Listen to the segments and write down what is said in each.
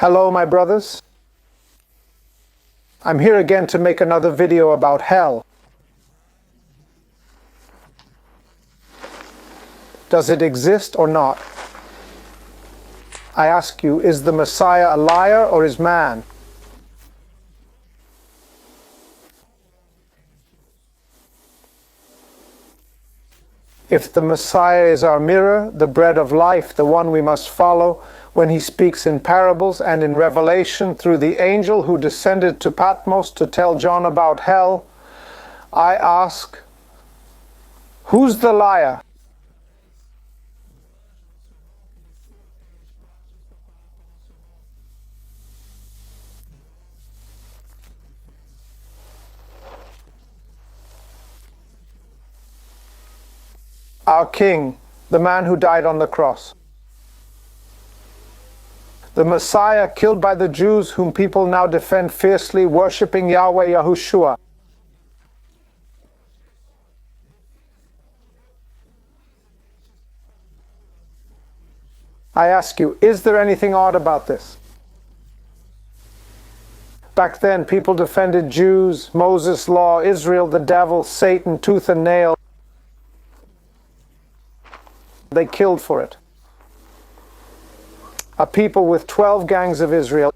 Hello, my brothers. I'm here again to make another video about hell. Does it exist or not? I ask you, is the Messiah a liar or is man? If the Messiah is our mirror, the bread of life, the one we must follow, when he speaks in parables and in Revelation through the angel who descended to Patmos to tell John about hell, I ask, who's the liar? Our King, the man who died on the cross. The Messiah killed by the Jews whom people now defend fiercely, worshipping Yahweh Yahushua. I ask you, is there anything odd about this? Back then, people defended Jews, Moses' law, Israel, the devil, Satan, tooth and nail. They killed for it. A people with 12 gangs of Israel.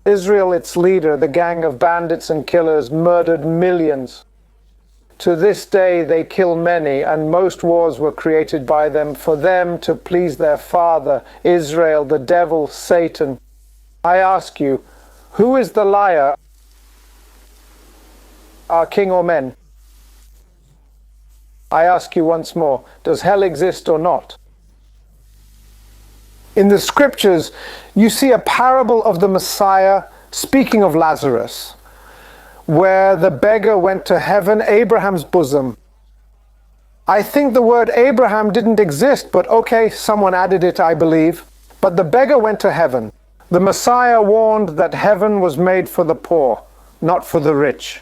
Israel, its leader, the gang of bandits and killers, murdered millions. To this day they kill many, and most wars were created by them for them to please their father, Israel, the devil, Satan. I ask you, who is the liar, our king or men? I ask you once more, does hell exist or not? In the scriptures, you see a parable of the Messiah speaking of Lazarus, where the beggar went to heaven, Abraham's bosom. I think the word Abraham didn't exist, but okay, someone added it, I believe. But the beggar went to heaven. The Messiah warned that heaven was made for the poor, not for the rich.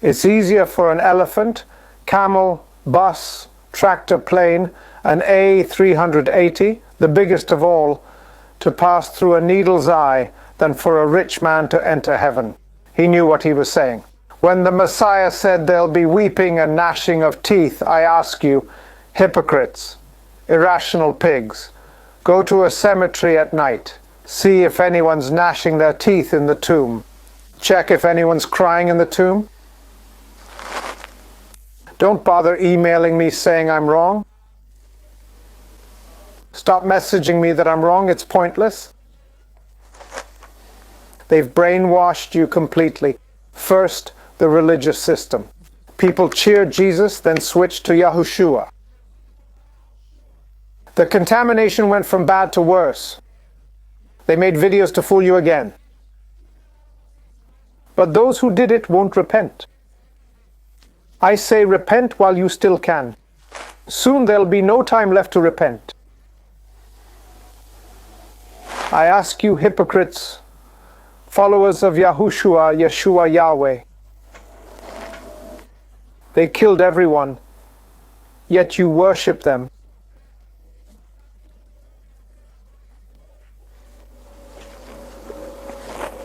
It's easier for an elephant, camel, bus, tractor plane, an A380, the biggest of all, to pass through a needle's eye than for a rich man to enter heaven. He knew what he was saying. When the Messiah said there'll be weeping and gnashing of teeth, I ask you, hypocrites, irrational pigs, go to a cemetery at night. See if anyone's gnashing their teeth in the tomb. Check if anyone's crying in the tomb. Don't bother emailing me saying I'm wrong. Stop messaging me that I'm wrong, it's pointless. They've brainwashed you completely. First, the religious system. People cheered Jesus, then switched to Yahushua. The contamination went from bad to worse. They made videos to fool you again. But those who did it won't repent. I say repent while you still can. Soon there'll be no time left to repent. I ask you, hypocrites, followers of Yahushua, Yeshua, Yahweh. They killed everyone, yet you worship them.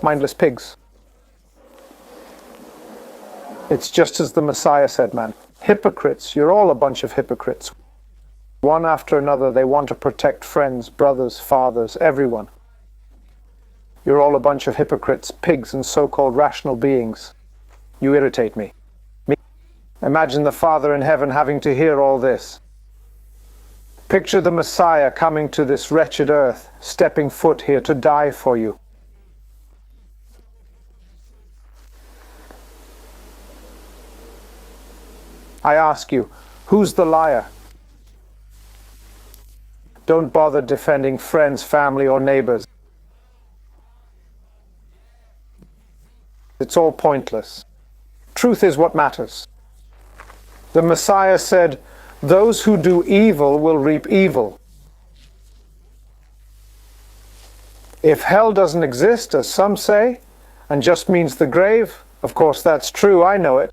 Mindless pigs. It's just as the Messiah said, man. Hypocrites, you're all a bunch of hypocrites. One after another, they want to protect friends, brothers, fathers, everyone. You're all a bunch of hypocrites, pigs, and so-called rational beings. You irritate me. Imagine the Father in heaven having to hear all this. Picture the Messiah coming to this wretched earth, stepping foot here to die for you. I ask you, who's the liar? Don't bother defending friends, family, or neighbors. It's all pointless. Truth is what matters. The Messiah said, those who do evil will reap evil. If hell doesn't exist, as some say, and just means the grave, of course that's true, I know it.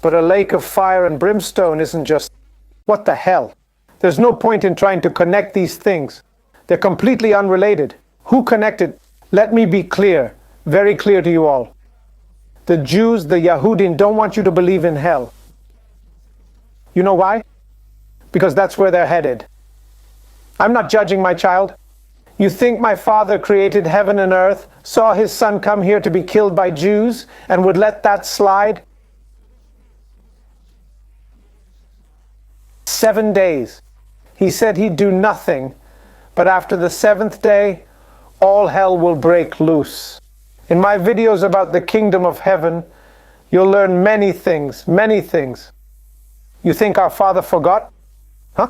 But a lake of fire and brimstone isn't just... What the hell? There's no point in trying to connect these things. They're completely unrelated. Who connected? Let me be clear, very clear to you all. The Jews, the Yahudim, don't want you to believe in hell. You know why? Because that's where they're headed. I'm not judging my child. You think my father created heaven and earth, saw his son come here to be killed by Jews, and would let that slide? 7 days. He said he'd do nothing, but after the 7th day, all hell will break loose. In my videos about the kingdom of heaven, you'll learn many things, many things. You think our Father forgot? Huh?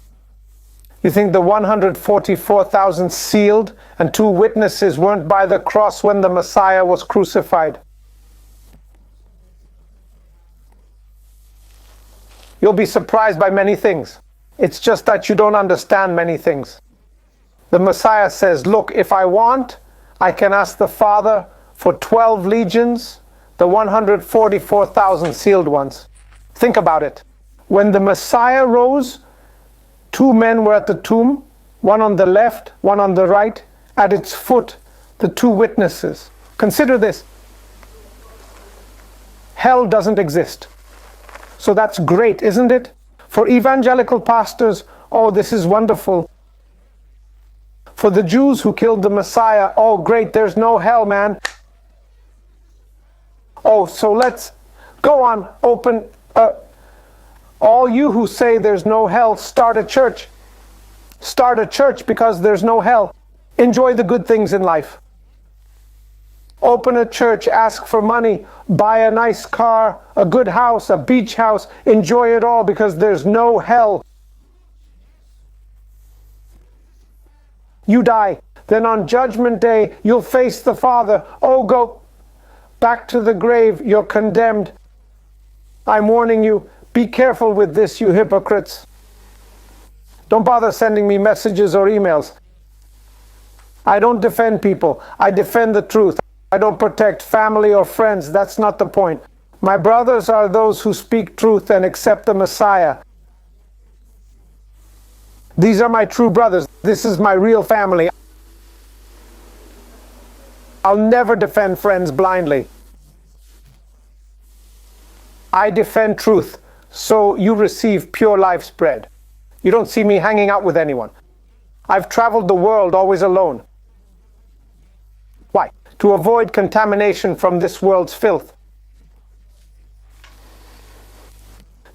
You think the 144,000 sealed and 2 witnesses weren't by the cross when the Messiah was crucified? You'll be surprised by many things. It's just that you don't understand many things. The Messiah says, look, if I want, I can ask the Father for 12 legions, the 144,000 sealed ones. Think about it. When the Messiah rose, 2 men were at the tomb, one on the left, one on the right. At its foot, the 2 witnesses. Consider this. Hell doesn't exist. So that's great, isn't it? For evangelical pastors, oh, this is wonderful. For the Jews who killed the Messiah, oh, great, there's no hell, man. Oh, so let's go on, open. All you who say there's no hell, start a church. Start a church because there's no hell. Enjoy the good things in life. Open a church, ask for money, buy a nice car, a good house, a beach house. Enjoy it all because there's no hell. You die. Then on Judgment Day, you'll face the Father. Oh, go back to the grave. You're condemned. I'm warning you. Be careful with this, you hypocrites. Don't bother sending me messages or emails. I don't defend people. I defend the truth. I don't protect family or friends. That's not the point. My brothers are those who speak truth and accept the Messiah. These are my true brothers. This is my real family. I'll never defend friends blindly. I defend truth, so you receive pure life's bread. You don't see me hanging out with anyone. I've traveled the world always alone. Why? To avoid contamination from this world's filth.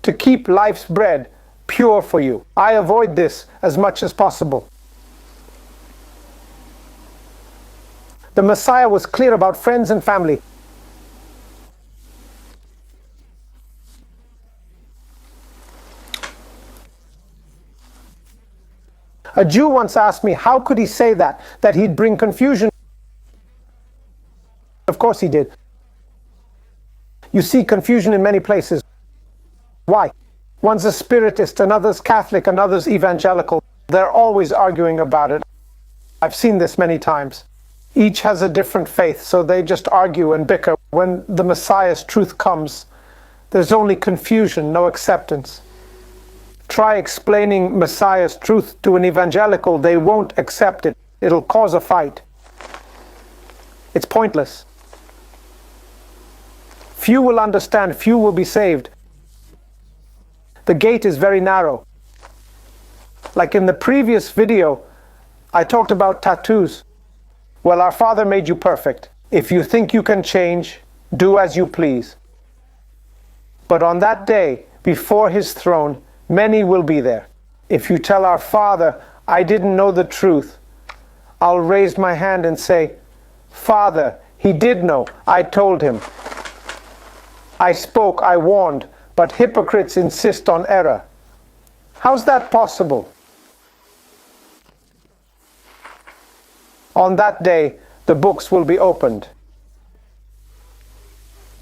To keep life's bread pure for you. I avoid this as much as possible. The Messiah was clear about friends and family. A Jew once asked me, how could he say that? That he'd bring confusion? Of course he did. You see confusion in many places. Why? One's a Spiritist, another's Catholic, another's evangelical. They're always arguing about it. I've seen this many times. Each has a different faith, so they just argue and bicker. When the Messiah's truth comes, there's only confusion, no acceptance. Try explaining Messiah's truth to an evangelical, they won't accept it. It'll cause a fight. It's pointless. Few will understand, few will be saved. The gate is very narrow. Like in the previous video, I talked about tattoos. Well, our Father made you perfect. If you think you can change, do as you please. But on that day, before his throne, many will be there. If you tell our Father, I didn't know the truth, I'll raise my hand and say, Father, he did know. I told him. I spoke, I warned, but hypocrites insist on error. How's that possible? On that day, the books will be opened.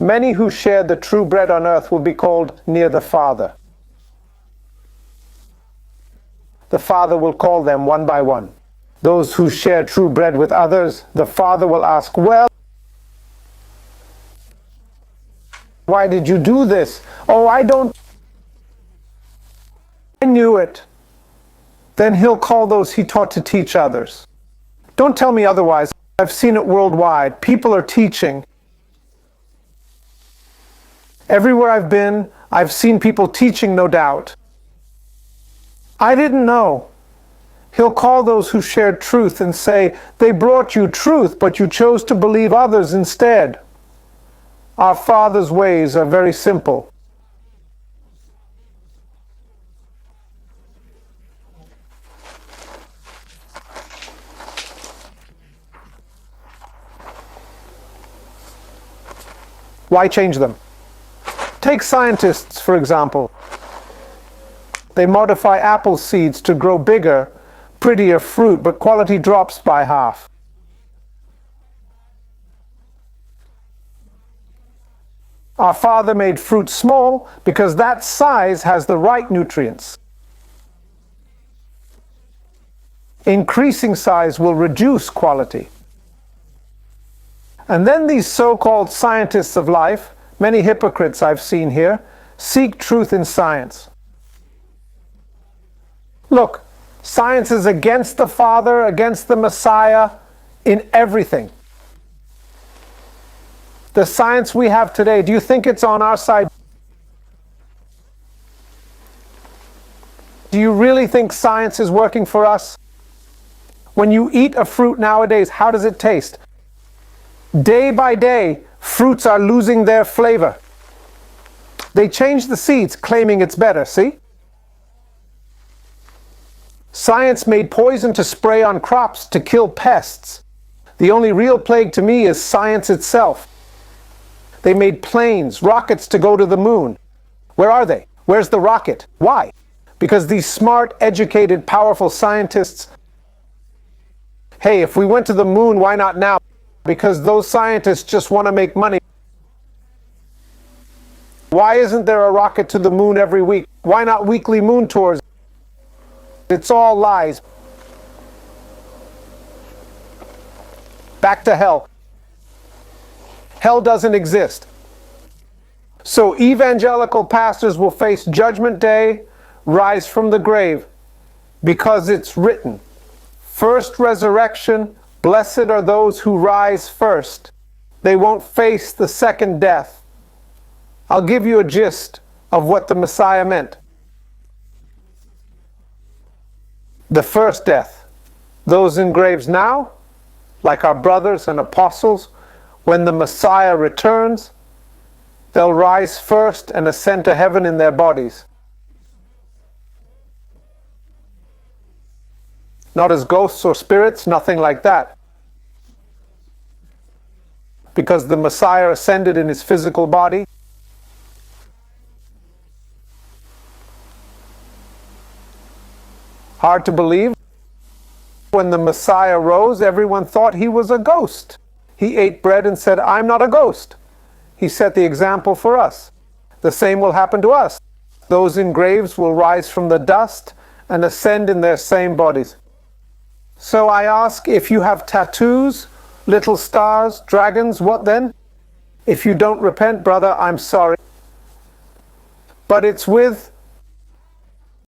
Many who share the true bread on earth will be called near the Father. The Father will call them one by one. Those who share true bread with others, the Father will ask, well, why did you do this? Oh, I knew it. then he'll call those he taught to teach others. Don't tell me otherwise. I've seen it worldwide. People are teaching. Everywhere I've been, I've seen people teaching, no doubt. I didn't know. He'll call those who shared truth and say, they brought you truth, but you chose to believe others instead. Our Father's ways are very simple. Why change them? Take scientists, for example. They modify apple seeds to grow bigger, prettier fruit, but quality drops by half. Our Father made fruit small because that size has the right nutrients. Increasing size will reduce quality. And then these so-called scientists of life, many hypocrites I've seen here, seek truth in science. Look, science is against the Father, against the Messiah, in everything. The science we have today, do you think it's on our side? Do you really think science is working for us? When you eat a fruit nowadays, how does it taste? Day by day, fruits are losing their flavor. They change the seeds, claiming it's better, see? Science made poison to spray on crops to kill pests. The only real plague to me is science itself. They made planes, rockets to go to the moon. Where are they? Where's the rocket? Why? Because these smart, educated, powerful scientists, hey, if we went to the moon, why not now? Because those scientists just want to make money. Why isn't there a rocket to the moon every week? Why not weekly moon tours? It's all lies. Back to hell. Hell doesn't exist. So evangelical pastors will face Judgment Day, rise from the grave, because it's written, first resurrection, blessed are those who rise first. They won't face the second death. I'll give you a gist of what the Messiah meant. The first death, those in graves now, like our brothers and apostles, when the Messiah returns, they'll rise first and ascend to heaven in their bodies. Not as ghosts or spirits, nothing like that. Because the Messiah ascended in his physical body. Hard to believe. When the Messiah rose, everyone thought he was a ghost. He ate bread and said, I'm not a ghost. He set the example for us. The same will happen to us. Those in graves will rise from the dust and ascend in their same bodies. So I ask, if you have tattoos, little stars, dragons, what then? If you don't repent, brother, I'm sorry. But it's with